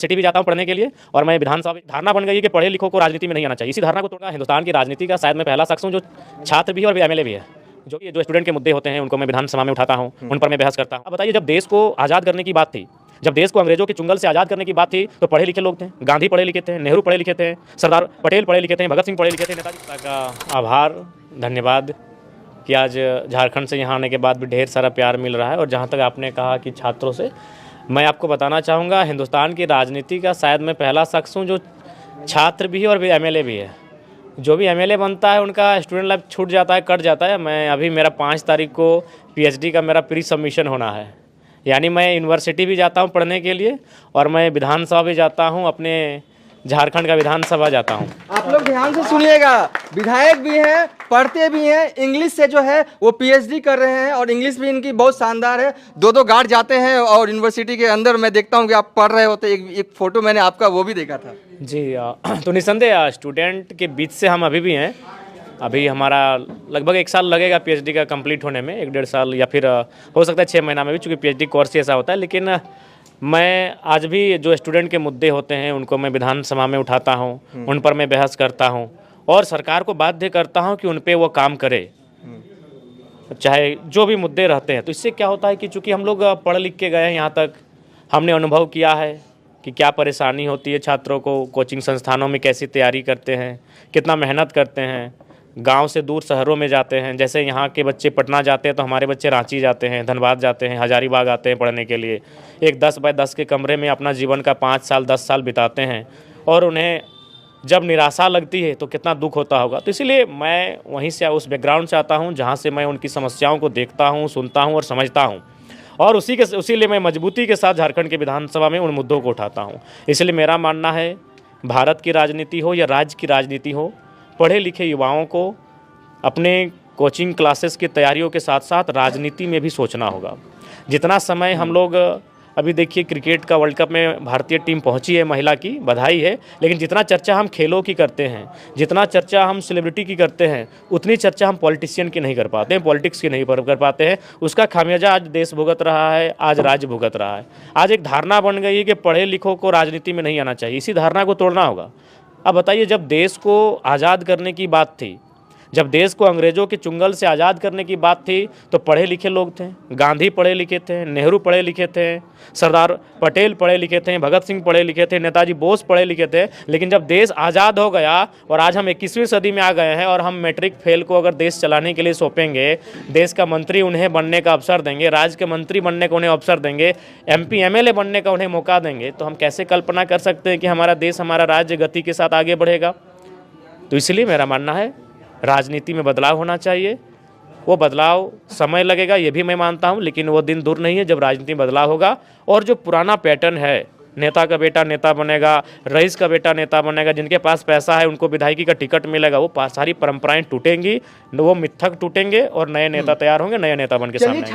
City भी जाता हूँ पढ़ने के लिए और मैं विधानसभा धारणा बन गई है कि पढ़े लिखों को राजनीति में नहीं आना चाहिए। इसी धारणा को तोड़ना हिंदुस्तान की राजनीति का शायद मैं पहला शख्स हूँ जो छात्र भी है और एमएलए भी है। जो स्टूडेंट के मुद्दे होते हैं उनको मैं विधानसभा में उठाता हूँ, उन पर मैं बहस करता हूँ। अब बताइए, जब देश को आज़ाद करने की बात थी, जब देश को अंग्रेजों के चुंगल से आज़ाद करने की बात थी, तो पढ़े लिखे लोग थे। गांधी पढ़े लिखे थे, नेहरू पढ़े लिखे थे, सरदार पटेल पढ़े लिखे थे, भगत सिंह पढ़े लिखे थे। नेताजी का आभार, धन्यवाद कि आज झारखंड से यहाँ आने के बाद भी ढेर सारा प्यार मिल रहा है। और जहाँ तक आपने कहा कि छात्रों से, मैं आपको बताना चाहूँगा, हिंदुस्तान की राजनीति का शायद मैं पहला शख्स हूँ जो छात्र भी है और एमएलए भी है। जो भी एमएलए बनता है उनका स्टूडेंट लाइफ छूट जाता है, कट जाता है। मैं अभी मेरा 5 तारीख को पीएचडी का मेरा प्री सबमिशन होना है, यानी मैं यूनिवर्सिटी भी जाता हूँ पढ़ने के लिए और मैं विधानसभा भी जाता हूँ, अपने झारखंड का विधानसभा जाता हूँ। आप लोग ध्यान से सुनिएगा, विधायक भी हैं, पढ़ते भी हैं, इंग्लिश से जो है वो पीएचडी कर रहे हैं और इंग्लिश भी इनकी बहुत शानदार है। 2-2 गार्ड जाते हैं और यूनिवर्सिटी के अंदर मैं देखता हूँ कि आप पढ़ रहे होते। एक फोटो मैंने आपका वो भी देखा था जी। तो निसंदेह स्टूडेंट के बीच से हम अभी भी हैं। अभी हमारा लगभग 1 साल लगेगा पीएचडी का कंप्लीट होने में, 1-1.5 साल, या फिर हो सकता है 6 महीना में भी, चूँकि पीएचडी कोर्स ही ऐसा होता है। लेकिन मैं आज भी जो स्टूडेंट के मुद्दे होते हैं उनको मैं विधानसभा में उठाता हूँ, उन पर मैं बहस करता हूँ और सरकार को बाध्य करता हूँ कि उन पे वो काम करे, चाहे जो भी मुद्दे रहते हैं। तो इससे क्या होता है कि चूँकि हम लोग पढ़ लिख के गए हैं यहाँ तक, हमने अनुभव किया है कि क्या परेशानी होती है छात्रों को, कोचिंग संस्थानों में कैसी तैयारी करते हैं, कितना मेहनत करते हैं, गांव से दूर शहरों में जाते हैं। जैसे यहाँ के बच्चे पटना जाते हैं तो हमारे बच्चे रांची जाते हैं, धनबाद जाते हैं, हजारीबाग आते हैं पढ़ने के लिए। एक 10 बाय 10 के कमरे में अपना जीवन का 5 साल 10 साल बिताते हैं और उन्हें जब निराशा लगती है तो कितना दुख होता होगा। तो इसीलिए मैं वहीं से, उस बैकग्राउंड से आता हूँ जहाँ से मैं उनकी समस्याओं को देखता हूँ, सुनता हूँ और समझता हूँ, और उसीलिए मैं मजबूती के साथ झारखंड के विधानसभा में उन मुद्दों को उठाता हूँ। इसलिए मेरा मानना है, भारत की राजनीति हो या राज्य की राजनीति हो, पढ़े लिखे युवाओं को अपने कोचिंग क्लासेस की तैयारियों के साथ साथ राजनीति में भी सोचना होगा। जितना समय हम लोग, अभी देखिए क्रिकेट का वर्ल्ड कप में भारतीय टीम पहुंची है, महिला की, बधाई है। लेकिन जितना चर्चा हम खेलों की करते हैं, जितना चर्चा हम सेलिब्रिटी की करते हैं, उतनी चर्चा हम पॉलिटिशियन की नहीं कर पाते हैं, पॉलिटिक्स की नहीं कर पाते हैं। उसका खामियाजा आज देश भुगत रहा है, आज राज्य भुगत रहा है। आज एक धारणा बन गई है कि पढ़े लिखों को राजनीति में नहीं आना चाहिए। इसी धारणा को तोड़ना होगा। अब बताइए, जब देश को आज़ाद करने की बात थी, जब देश को अंग्रेजों के चुंगल से आज़ाद करने की बात थी, तो पढ़े लिखे लोग थे। गांधी पढ़े लिखे थे, नेहरू पढ़े लिखे थे, सरदार पटेल पढ़े लिखे थे, भगत सिंह पढ़े लिखे थे, नेताजी बोस पढ़े लिखे थे। लेकिन जब देश आज़ाद हो गया और आज हम 21वीं सदी में आ गए हैं और हम मैट्रिक फेल को अगर देश चलाने के लिए सौंपेंगे, देश का मंत्री उन्हें बनने का अवसर देंगे, राज्य के मंत्री बनने का उन्हें अवसर देंगे, MP MLA बनने का उन्हें मौका देंगे, तो हम कैसे कल्पना कर सकते हैं कि हमारा देश, हमारा राज्य गति के साथ आगे बढ़ेगा। तो इसलिए मेरा मानना है, राजनीति में बदलाव होना चाहिए। वो बदलाव समय लगेगा, ये भी मैं मानता हूँ, लेकिन वो दिन दूर नहीं है जब राजनीति में बदलाव होगा। और जो पुराना पैटर्न है, नेता का बेटा नेता बनेगा, रईस का बेटा नेता बनेगा, जिनके पास पैसा है उनको विधायकी का टिकट मिलेगा, वो सारी परंपराएं टूटेंगी, वो मिथक टूटेंगे और नए नेता तैयार होंगे, नए नेता बन के सामने आएंगे।